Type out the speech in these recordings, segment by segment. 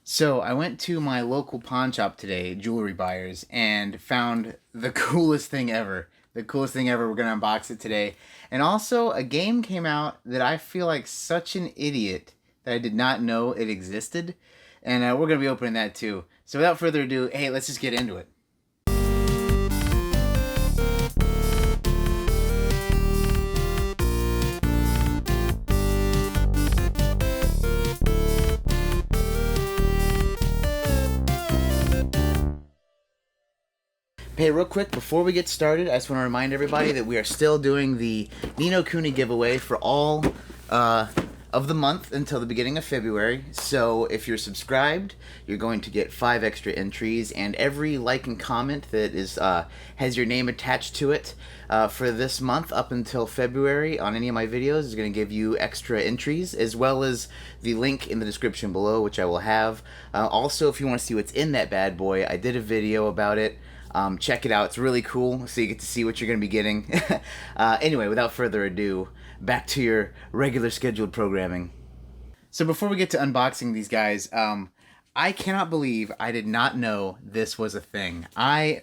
So I went to my local pawn shop today, Jewelry Buyers, and found the coolest thing ever. The coolest thing ever. We're gonna unbox it today. And also, a game came out that I feel like such an idiot that I did not know it existed. And we're gonna be opening that too. So without further ado, hey, let's just get into it. Hey, real quick, before we get started, I just want to remind everybody that we are still doing the Ni no Kuni giveaway for all of the month until the beginning of February. So if you're subscribed, you're going to get 5 extra entries, and every like and comment that is has your name attached to it for this month up until February on any of my videos is going to give you extra entries, as well as the link in the description below, which I will have. Also, if you want to see what's in that bad boy, I did a video about it. Check it out. It's really cool, so you get to see what you're going to be getting. Anyway, without further ado, back to your regular scheduled programming. So before we get to unboxing these guys, I cannot believe I did not know this was a thing. I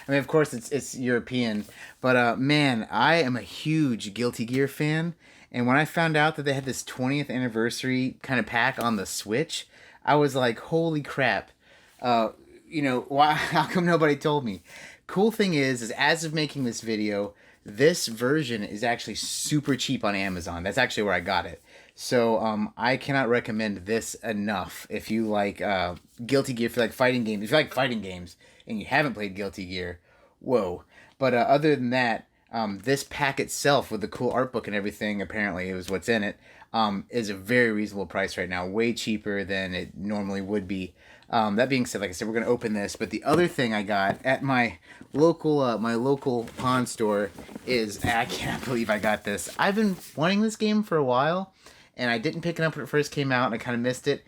mean, of course, it's European, but man, I am a huge Guilty Gear fan, and when I found out that they had this 20th anniversary kind of pack on the Switch, I was like, holy crap. You know, why? How come nobody told me? Cool thing is as of making this video, this version is actually super cheap on Amazon. That's actually where I got it. So I cannot recommend this enough. If you like Guilty Gear, if you like fighting games, if you like fighting games and you haven't played Guilty Gear, whoa. But other than that, this pack itself with the cool art book and everything, apparently it was what's in it, is a very reasonable price right now. Way cheaper than it normally would be. That being said, like I said, we're going to open this. But the other thing I got at my local pawn store is, I can't believe I got this. I've been wanting this game for a while, and I didn't pick it up when it first came out, and I kind of missed it.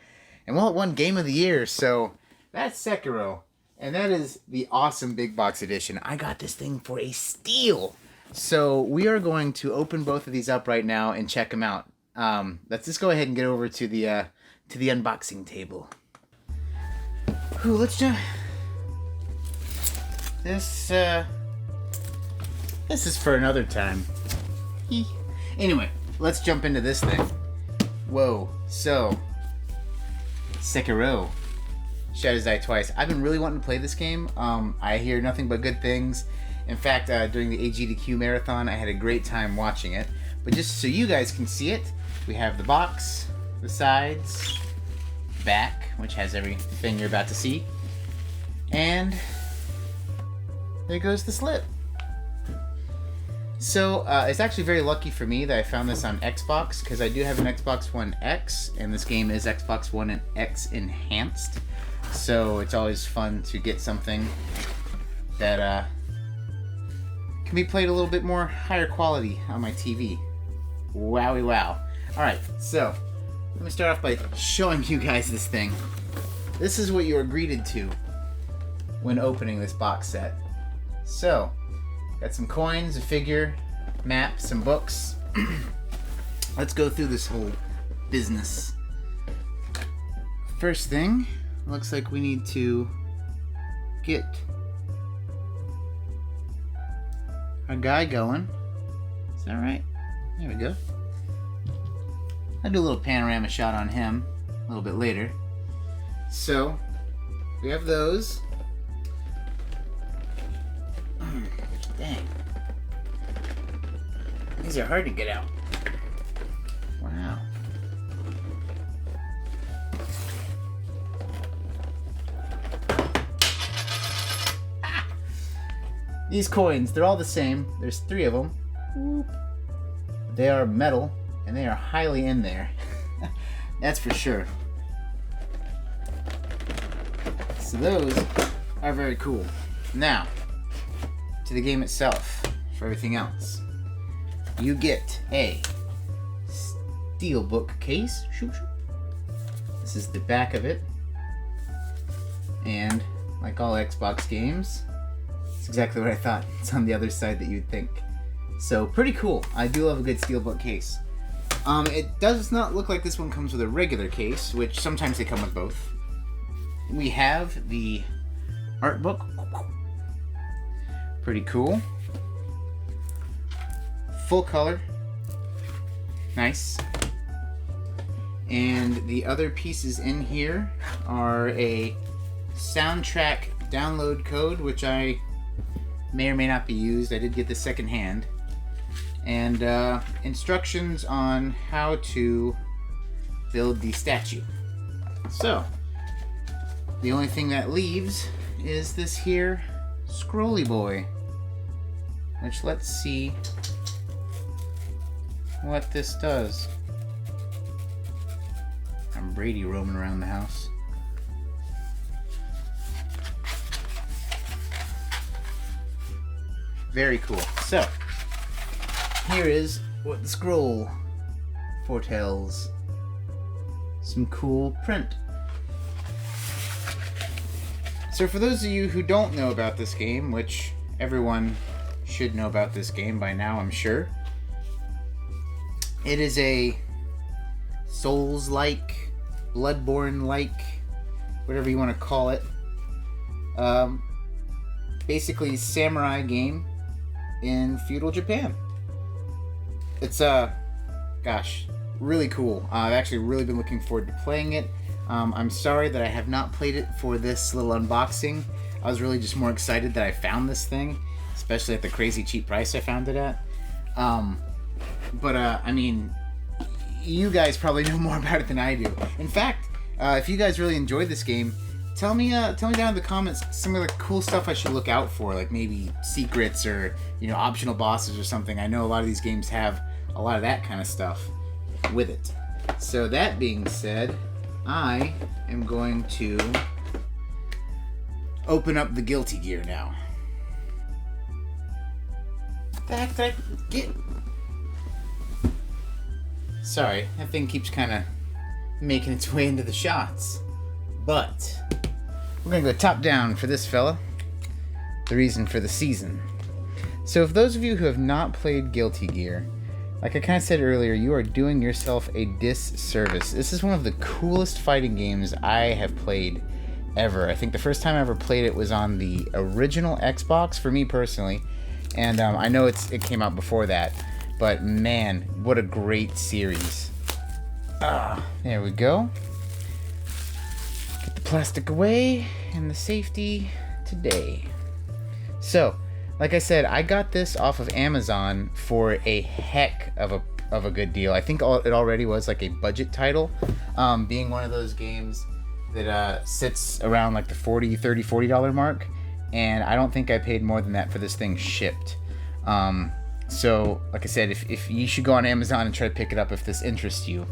And well, it won Game of the Year, so that's Sekiro. And that is the awesome big box edition. I got this thing for a steal. So we are going to open both of these up right now and check them out. Let's just go ahead and get over to the unboxing table. Ooh, let's jump. This is for another time. Anyway, let's jump into this thing. Whoa, so Sekiro. Shadows Die Twice. I've been really wanting to play this game. I hear nothing but good things. In fact, during the AGDQ marathon, I had a great time watching it. But just so you guys can see it, we have the box, the sides, back, which has everything you're about to see, and there goes the slip. So it's actually very lucky for me that I found this on Xbox, because I do have an Xbox One X, and this game is Xbox One X enhanced, so it's always fun to get something that can be played a little bit more higher quality on my TV. Wowie wow. Alright, so let me start off by showing you guys this thing. This is what you are greeted to when opening this box set. So, got some coins, a figure, map, some books. Let's go through this whole business. First thing, looks like we need to get our guy going. Is that right? There we go. I'll do a little panorama shot on him a little bit later. So, we have those. Dang. These are hard to get out. Wow. Ah! These coins, they're all the same. There's 3 of them. They are metal, and they are highly in there. That's for sure. So those are very cool. Now, to the game itself, for everything else. You get a steelbook case. This is the back of it. And like all Xbox games, it's exactly what I thought. It's on the other side that you'd think. So pretty cool. I do love a good steelbook case. It does not look like this one comes with a regular case, which sometimes they come with both. we have the art book. Pretty cool. Full color. Nice. And the other pieces in here are a soundtrack download code, which I may or may not be used. I did get this secondhand. And instructions on how to build the statue. So, the only thing that leaves is this here scrolly boy. Which, let's see what this does. I'm Brady roaming around the house. Very cool. So, here is what the scroll foretells. Some cool print. So for those of you who don't know about this game, which everyone should know about this game by now, I'm sure. It is a Souls-like, Bloodborne-like, whatever you want to call it. Basically, samurai game in feudal Japan. It's gosh, really cool. I've actually really been looking forward to playing it. I'm sorry that I have not played it for this little unboxing. I was really just more excited that I found this thing, especially at the crazy cheap price I found it at. I mean, you guys probably know more about it than I do. In fact, if you guys really enjoyed this game, tell me down in the comments some of the cool stuff I should look out for, like maybe secrets or, you know, optional bosses or something. I know a lot of these games have a lot of that kind of stuff with it. So that being said, I am going to open up the Guilty Gear now. What the heck did I get? Sorry, that thing keeps kind of making its way into the shots. But we're going to go top down for this fella. The reason for the season. So if those of you who have not played Guilty Gear, like I kind of said earlier, you are doing yourself a disservice. This is one of the coolest fighting games I have played ever. I think the first time I ever played it was on the original Xbox, for me personally. And I know it came out before that. But man, what a great series. There we go. Get the plastic away and the safety today. So, like I said, I got this off of Amazon for a heck of a good deal. I think it already was like a budget title, being one of those games that sits around like the $40 mark, and I don't think I paid more than that for this thing shipped. So, like I said, if you should go on Amazon and try to pick it up if this interests you.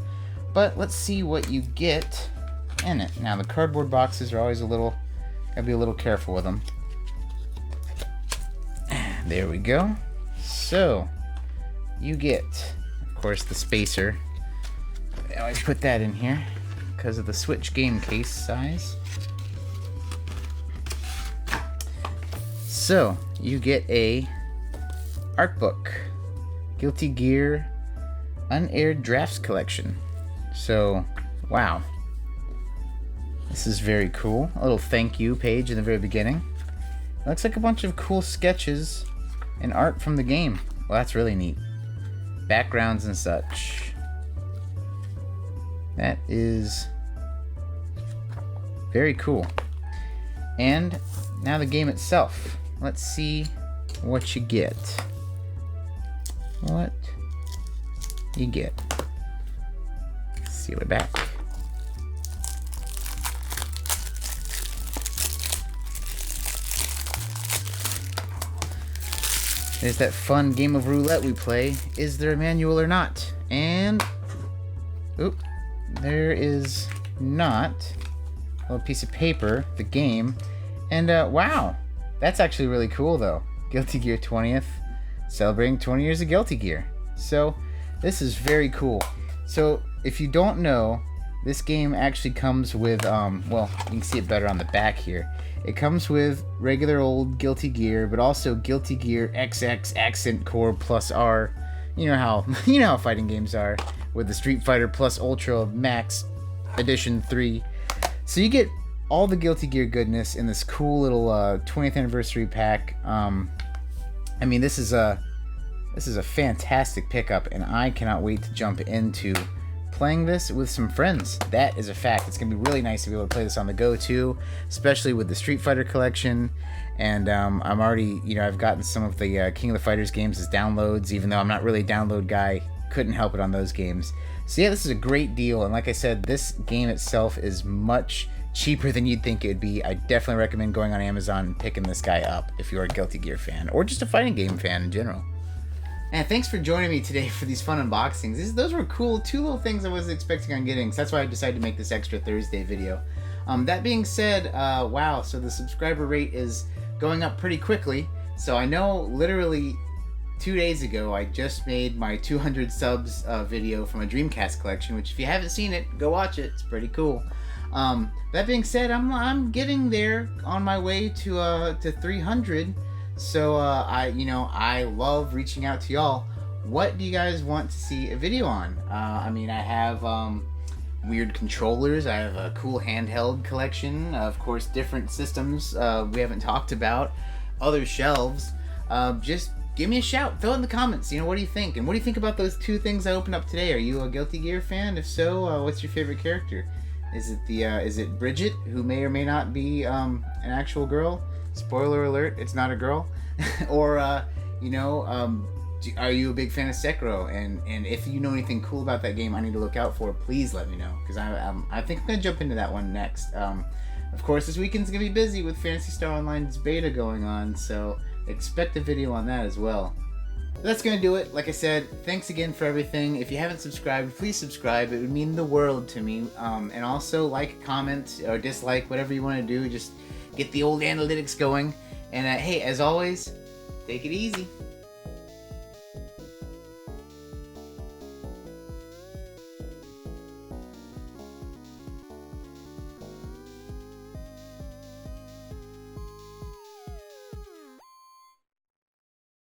But let's see what you get in it. Now, the cardboard boxes are always gotta be a little careful with them. There we go. So, you get, of course, the spacer. I always put that in here because of the Switch game case size. So, you get a art book. Guilty Gear Unaired Drafts Collection. So, wow. This is very cool. A little thank you page in the very beginning. Looks like a bunch of cool sketches and art from the game. Well, that's really neat. Backgrounds and such. That is very cool. And now the game itself. Let's see what you get. What you get. Seal it back. There's that fun game of roulette we play. Is there a manual or not? And, oop, there is not. A little piece of paper, the game. And, wow, that's actually really cool, though. Guilty Gear 20th, celebrating 20 years of Guilty Gear. So, this is very cool. So, if you don't know, this game actually comes with, well, you can see it better on the back here. It comes with regular old Guilty Gear, but also Guilty Gear XX Accent Core Plus R. You know how fighting games are, with the Street Fighter Plus Ultra Max Edition 3. So you get all the Guilty Gear goodness in this cool little 20th anniversary pack. I mean, this is a fantastic pickup, and I cannot wait to jump into playing this with some friends. That is a fact. It's gonna be really nice to be able to play this on the go too, especially with the Street Fighter collection. And I'm already, I've gotten some of the King of the Fighters games as downloads, even though I'm not really a download guy. Couldn't help it on those games. So yeah, this is a great deal, and like I said, this game itself is much cheaper than you'd think it would be. I definitely recommend going on Amazon and picking this guy up if you're a Guilty Gear fan, or just a fighting game fan in general. And thanks for joining me today for these fun unboxings. Those were cool, 2 little things I wasn't expecting on getting, so that's why I decided to make this extra Thursday video. That being said, wow, so the subscriber rate is going up pretty quickly. So I know literally 2 days ago I just made my 200 subs video from a Dreamcast collection, which if you haven't seen it, go watch it. It's pretty cool. That being said, I'm getting there on my way to 300. So I love reaching out to y'all. What do you guys want to see a video on? I mean, I have weird controllers. I have a cool handheld collection. Of course, different systems we haven't talked about. Other shelves. Just give me a shout. Throw it in the comments. What do you think? And what do you think about those 2 things I opened up today? Are you a Guilty Gear fan? If so, what's your favorite character? Is it Bridget, who may or may not be an actual girl? Spoiler alert, it's not a girl. Or, are you a big fan of Sekiro? And if you know anything cool about that game I need to look out for, please let me know. Because I think I'm going to jump into that one next. Of course, this weekend's going to be busy with Phantasy Star Online's beta going on, so expect a video on that as well. That's going to do it. Like I said, thanks again for everything. If you haven't subscribed, please subscribe. It would mean the world to me. And also like, comment, or dislike, whatever you want to do. Just get the old analytics going. And hey, as always, take it easy.